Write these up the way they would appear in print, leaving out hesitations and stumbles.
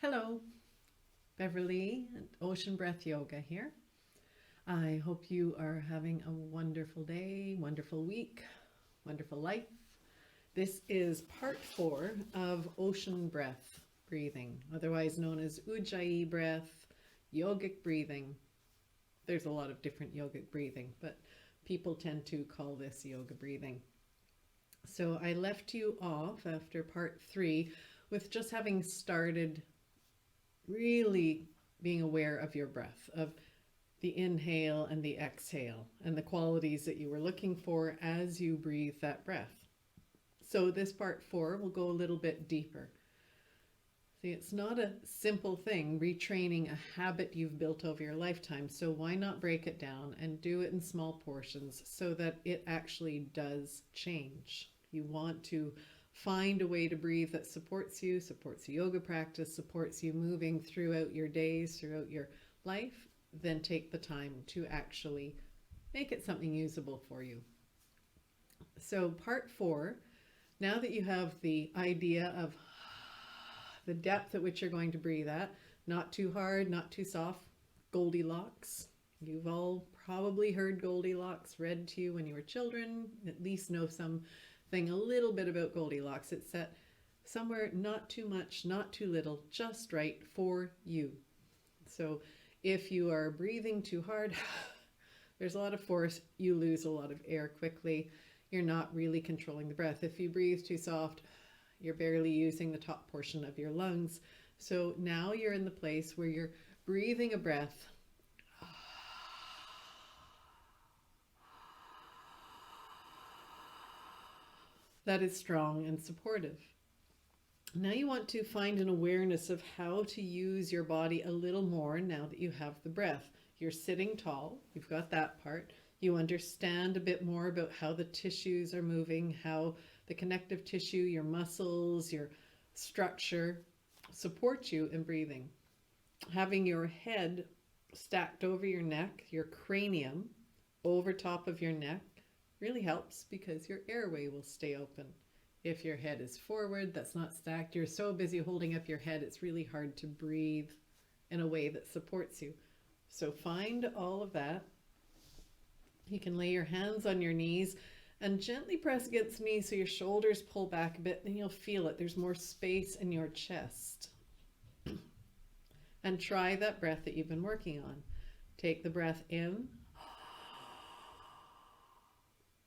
Hello, Beverly, Ocean Breath Yoga here. I hope you are having a wonderful day, wonderful week, wonderful life. This is part 4 of ocean breath breathing, otherwise known as Ujjayi breath, yogic breathing. There's a lot of different yogic breathing, but people tend to call this yoga breathing. So I left you off after part 3 with just having started really being aware of your breath, of the inhale and the exhale, and the qualities that you were looking for as you breathe that breath. So this part 4 will go a little bit deeper. See, it's not a simple thing, retraining a habit you've built over your lifetime. So why not break it down and do it in small portions so that it actually does change? You want to find a way to breathe that supports the yoga practice, supports you moving throughout your days, throughout your life, then take the time to actually make it something usable for you. So part 4, now that you have the idea of the depth at which you're going to breathe at, not too hard, not too soft, Goldilocks. You've all probably heard Goldilocks read to you when you were children, at least know something a little bit about Goldilocks. It's set somewhere not too much, not too little, just right for you. So if you are breathing too hard, there's a lot of force, you lose a lot of air quickly. You're not really controlling the breath. If you breathe too soft, you're barely using the top portion of your lungs. So now you're in the place where you're breathing a breath that is strong and supportive. Now you want to find an awareness of how to use your body a little more now that you have the breath. You're sitting tall, you've got that part. You understand a bit more about how the tissues are moving, how the connective tissue, your muscles, your structure support you in breathing. Having your head stacked over your neck, your cranium over top of your neck, really helps because your airway will stay open. If your head is forward, that's not stacked, you're so busy holding up your head, it's really hard to breathe in a way that supports you. So find all of that. You can lay your hands on your knees and gently press against the knees so your shoulders pull back a bit, then you'll feel it. There's more space in your chest. And try that breath that you've been working on. Take the breath in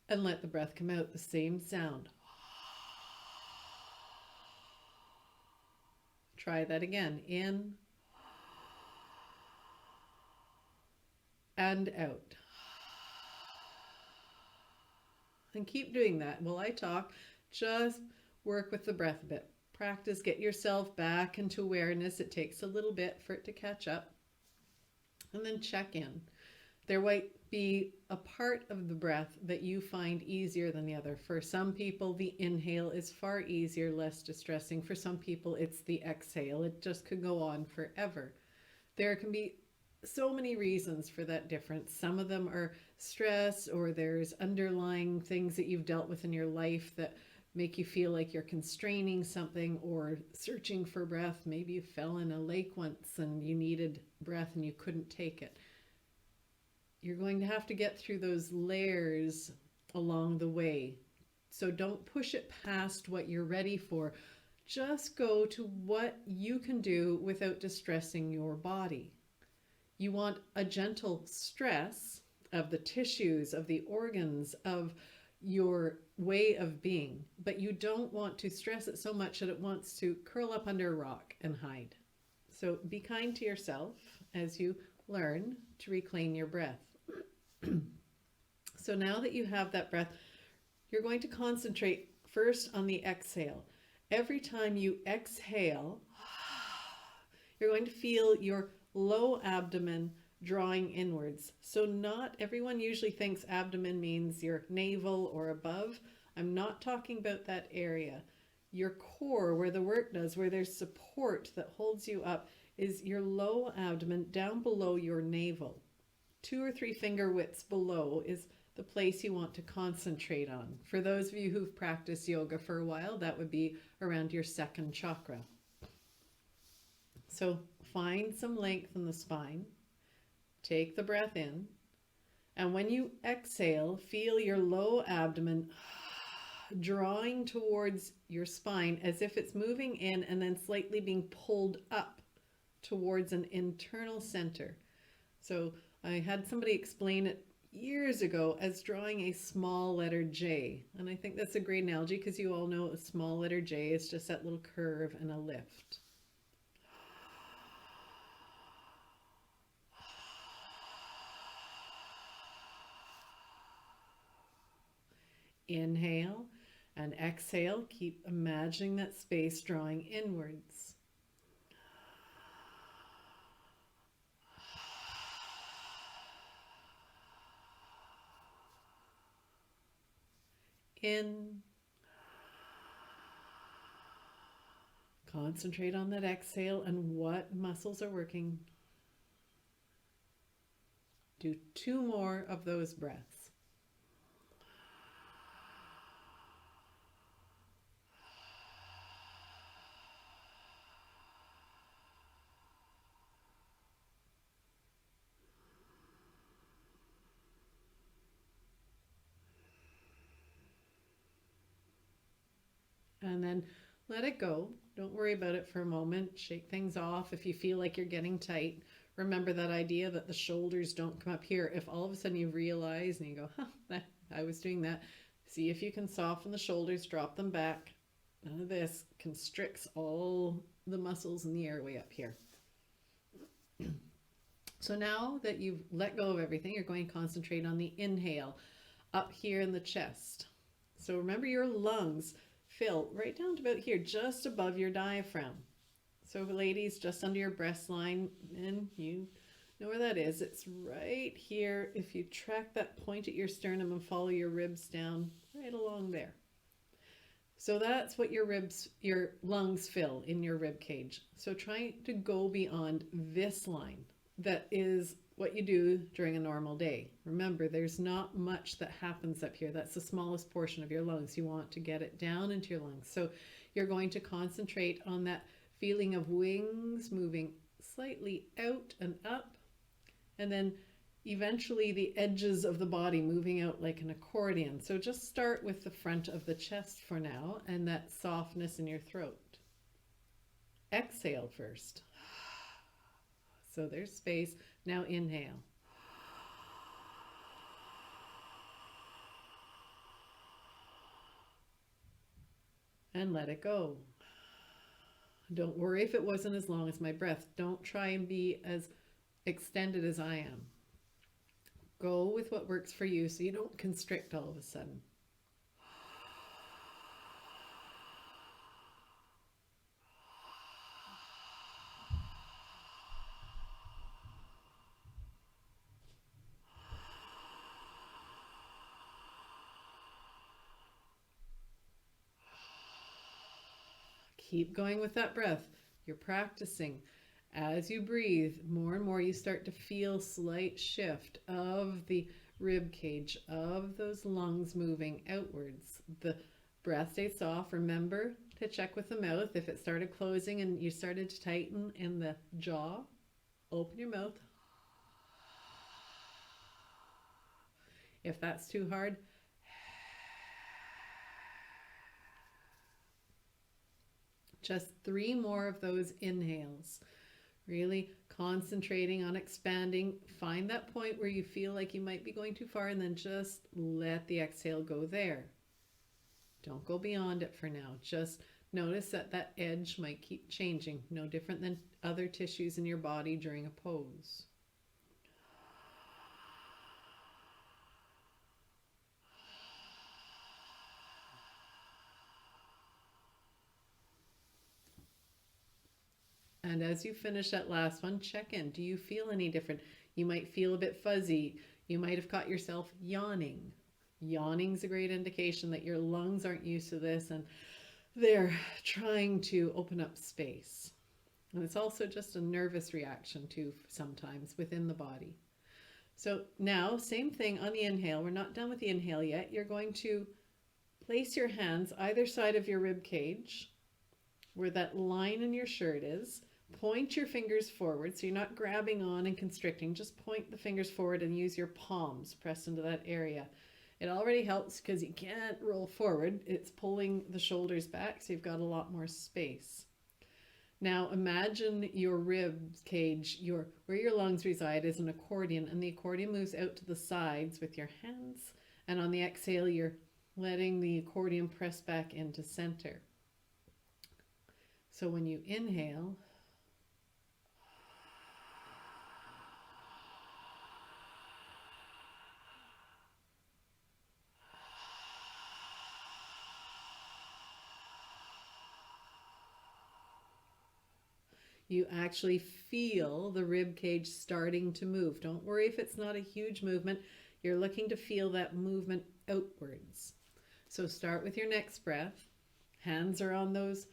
and let the breath come out, the same sound. Try that again, in and out. And keep doing that. While I talk, just work with the breath a bit. Practice, get yourself back into awareness. It takes a little bit for it to catch up. And then check in. There might be a part of the breath that you find easier than the other. For some people, the inhale is far easier, less distressing. For some people, it's the exhale. It just could go on forever. There can be so many reasons for that difference. Some of them are stress, or there's underlying things that you've dealt with in your life that make you feel like you're constraining something or searching for breath. Maybe you fell in a lake once and you needed breath and you couldn't take it. You're going to have to get through those layers along the way. So don't push it past what you're ready for. Just go to what you can do without distressing your body. You want a gentle stress of the tissues, of the organs, of your way of being, but you don't want to stress it so much that it wants to curl up under a rock and hide. So be kind to yourself as you learn to reclaim your breath. So now that you have that breath, you're going to concentrate first on the exhale. Every time you exhale, you're going to feel your low abdomen drawing inwards. So not everyone usually thinks abdomen means your navel or above. I'm not talking about that area. Your core, where the work does, where there's support that holds you up, is your low abdomen down below your navel. 2 or 3 finger widths below is the place you want to concentrate on. For those of you who've practiced yoga for a while, that would be around your second chakra. So find some length in the spine. Take the breath in. And when you exhale, feel your low abdomen drawing towards your spine as if it's moving in and then slightly being pulled up towards an internal center. So I had somebody explain it years ago as drawing a small letter J. And I think that's a great analogy because you all know a small letter J is just that little curve and a lift. Inhale and exhale. Keep imagining that space drawing inwards. In. Concentrate on that exhale and what muscles are working. Do 2 more of those breaths. And then let it go. Don't worry about it for a moment. Shake things off if you feel like you're getting tight. Remember that idea that the shoulders don't come up here. If all of a sudden you realize and you go, I was doing that. See if you can soften the shoulders, drop them back. None of this constricts all the muscles in the airway up here. So now that you've let go of everything, you're going to concentrate on the inhale up here in the chest. So remember your lungs fill right down to about here, just above your diaphragm. So ladies, just under your breast line, and you know where that is. It's right here. If you track that point at your sternum and follow your ribs down right along there. So that's what your lungs fill in your rib cage. So try to go beyond this line. That is what you do during a normal day. Remember, there's not much that happens up here. That's the smallest portion of your lungs. You want to get it down into your lungs. So you're going to concentrate on that feeling of wings moving slightly out and up, and then eventually the edges of the body moving out like an accordion. So just start with the front of the chest for now and that softness in your throat. Exhale first. So there's space. Now inhale. And let it go. Don't worry if it wasn't as long as my breath. Don't try and be as extended as I am. Go with what works for you so you don't constrict all of a sudden. Keep going with that breath. You're practicing. As you breathe, more and more you start to feel slight shift of the rib cage, of those lungs moving outwards. The breath stays soft. Remember to check with the mouth. If it started closing and you started to tighten in the jaw, open your mouth. If that's too hard, just 3 more of those inhales. Really concentrating on expanding. Find that point where you feel like you might be going too far and then just let the exhale go there. Don't go beyond it for now. Just notice that that edge might keep changing. No different than other tissues in your body during a pose. And as you finish that last one, check in. Do you feel any different? You might feel a bit fuzzy. You might have caught yourself yawning. Yawning's a great indication that your lungs aren't used to this and they're trying to open up space. And it's also just a nervous reaction too sometimes within the body. So now, same thing on the inhale. We're not done with the inhale yet. You're going to place your hands either side of your rib cage where that line in your shirt is. point your fingers forward. So you're not grabbing on and constricting. Just point the fingers forward and use your palms pressed into that area. It already helps because you can't roll forward. It's pulling the shoulders back, so you've got a lot more space. Now imagine your rib cage, where your lungs reside, is an accordion, and the accordion moves out to the sides with your hands. And on the exhale, you're letting the accordion press back into center. So when you inhale, you actually feel the rib cage starting to move. Don't worry if it's not a huge movement. You're looking to feel that movement outwards. So start with your next breath. Hands are on those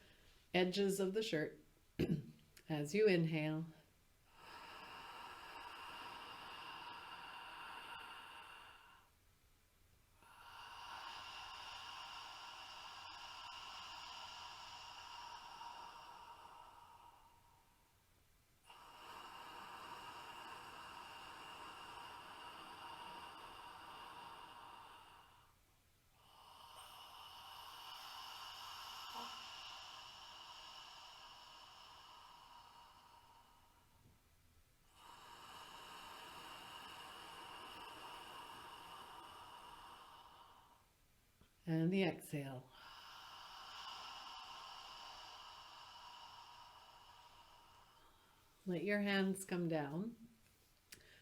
edges of the shirt. As you inhale, and the exhale. Let your hands come down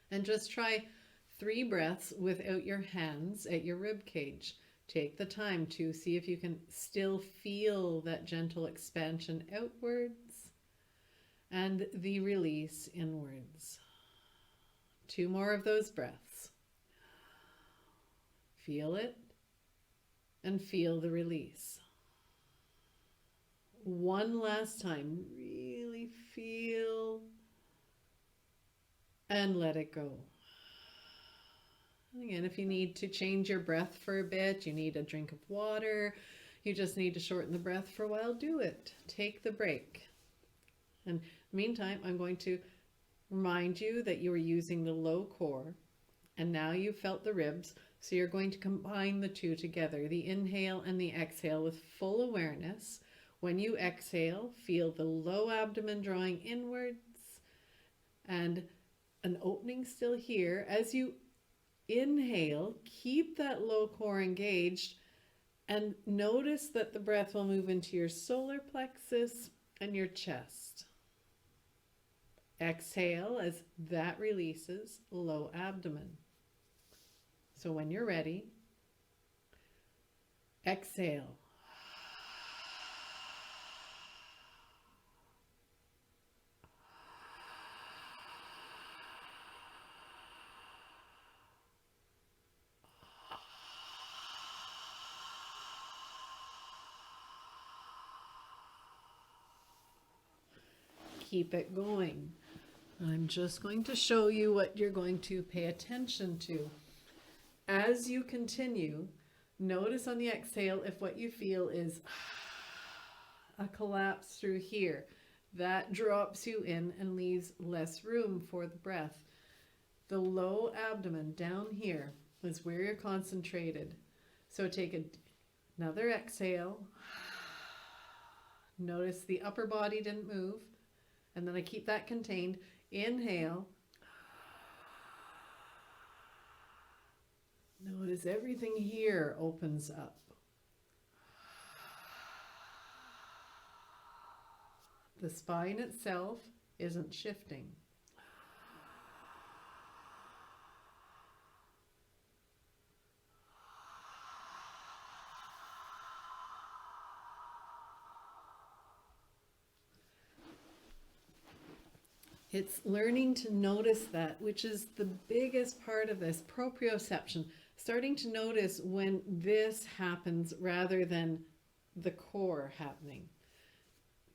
and just try 3 breaths without your hands at your rib cage. Take the time to see if you can still feel that gentle expansion outwards and the release inwards. 2 more of those breaths. Feel it and feel the release. 1 last time. Really feel and let it go. Again, if you need to change your breath for a bit, you need a drink of water, you just need to shorten the breath for a while, do it. Take the break. And in the meantime, I'm going to remind you that you are using the low core, and now you've felt the ribs, so you're going to combine the 2 together, the inhale and the exhale, with full awareness. When you exhale, feel the low abdomen drawing inwards and an opening still here. As you inhale, keep that low core engaged and notice that the breath will move into your solar plexus and your chest. Exhale as that releases low abdomen. So when you're ready, exhale. Keep it going. I'm just going to show you what you're going to pay attention to. As you continue, notice on the exhale if what you feel is a collapse through here. That drops you in and leaves less room for the breath. The low abdomen down here is where you're concentrated. So take another exhale. Notice the upper body didn't move. And then I keep that contained. Inhale. Notice everything here opens up. The spine itself isn't shifting. It's learning to notice that, which is the biggest part of this, proprioception. Starting to notice when this happens rather than the core happening.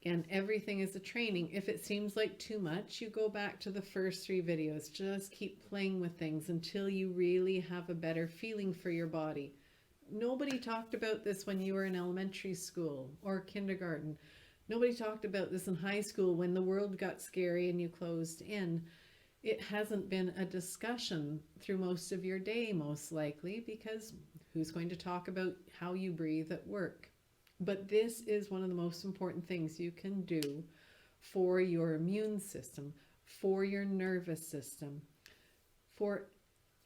And everything is a training. If it seems like too much, you go back to the first 3 videos. Just keep playing with things until you really have a better feeling for your body. Nobody talked about this when you were in elementary school or kindergarten. Nobody talked about this in high school when the world got scary and you closed in. It hasn't been a discussion through most of your day, most likely, because who's going to talk about how you breathe at work? But this is one of the most important things you can do for your immune system, for your nervous system, for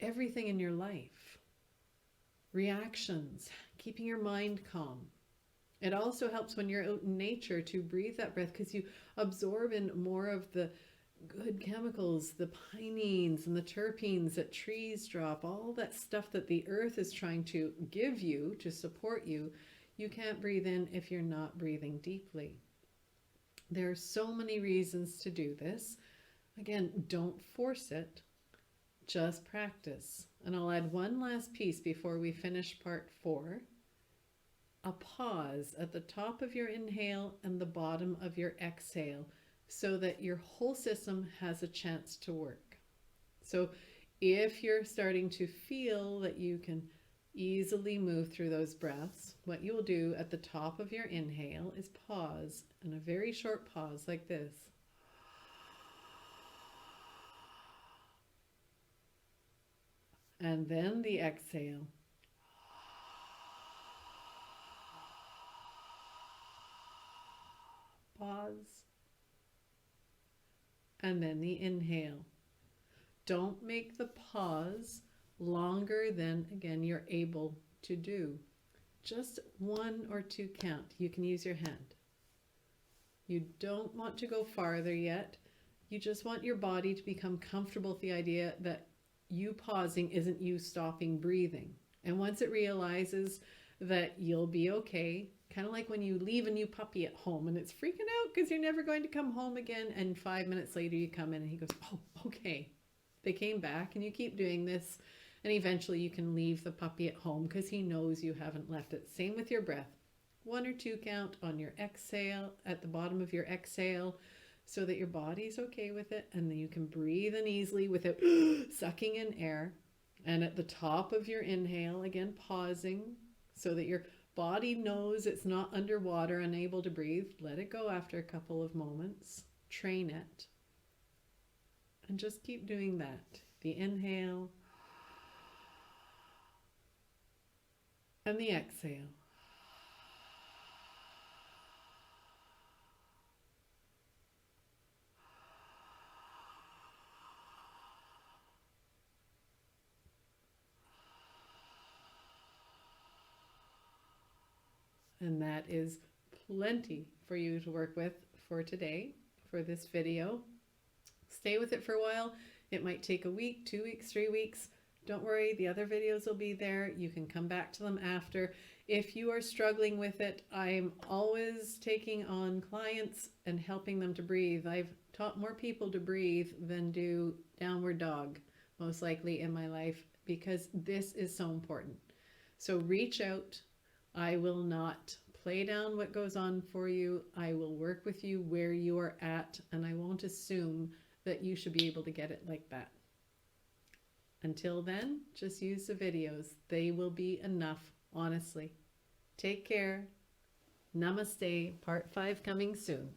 everything in your life. Reactions, keeping your mind calm. It also helps when you're out in nature to breathe that breath because you absorb in more of the good chemicals, the pinene and the terpenes that trees drop, all that stuff that the earth is trying to give you to support you. You can't breathe in if you're not breathing deeply. There are so many reasons to do this. Again, don't force it, just practice. And I'll add one last piece before we finish part 4. A pause at the top of your inhale and the bottom of your exhale so that your whole system has a chance to work. So if you're starting to feel that you can easily move through those breaths, what you will do at the top of your inhale is pause, and a very short pause like this. And then the exhale. Pause. And then the inhale. Don't make the pause longer than, again, you're able to do. Just 1 or 2 count. You can use your hand. You don't want to go farther yet. You just want your body to become comfortable with the idea that you pausing isn't you stopping breathing. And once it realizes that you'll be okay, kind of like when you leave a new puppy at home and it's freaking out because you're never going to come home again, and 5 minutes later you come in and he goes, oh, okay. They came back, and you keep doing this, and eventually you can leave the puppy at home because he knows you haven't left it. Same with your breath. 1 or 2 count on your exhale, at the bottom of your exhale, so that your body's okay with it, and then you can breathe in easily without sucking in air. And at the top of your inhale, again, pausing so that your body knows it's not underwater, unable to breathe. Let it go after a couple of moments. Train it. And just keep doing that. The inhale and the exhale. And that is plenty for you to work with for today, for this video. Stay with it for a while. It might take a week, 2 weeks, 3 weeks. Don't worry, the other videos will be there. You can come back to them after. If you are struggling with it, I'm always taking on clients and helping them to breathe. I've taught more people to breathe than do downward dog, most likely in my life, because this is so important. So reach out. I will not play down what goes on for you. I will work with you where you are at, and I won't assume that you should be able to get it like that. Until then, just use the videos. They will be enough, honestly. Take care. Namaste. Part 5 coming soon.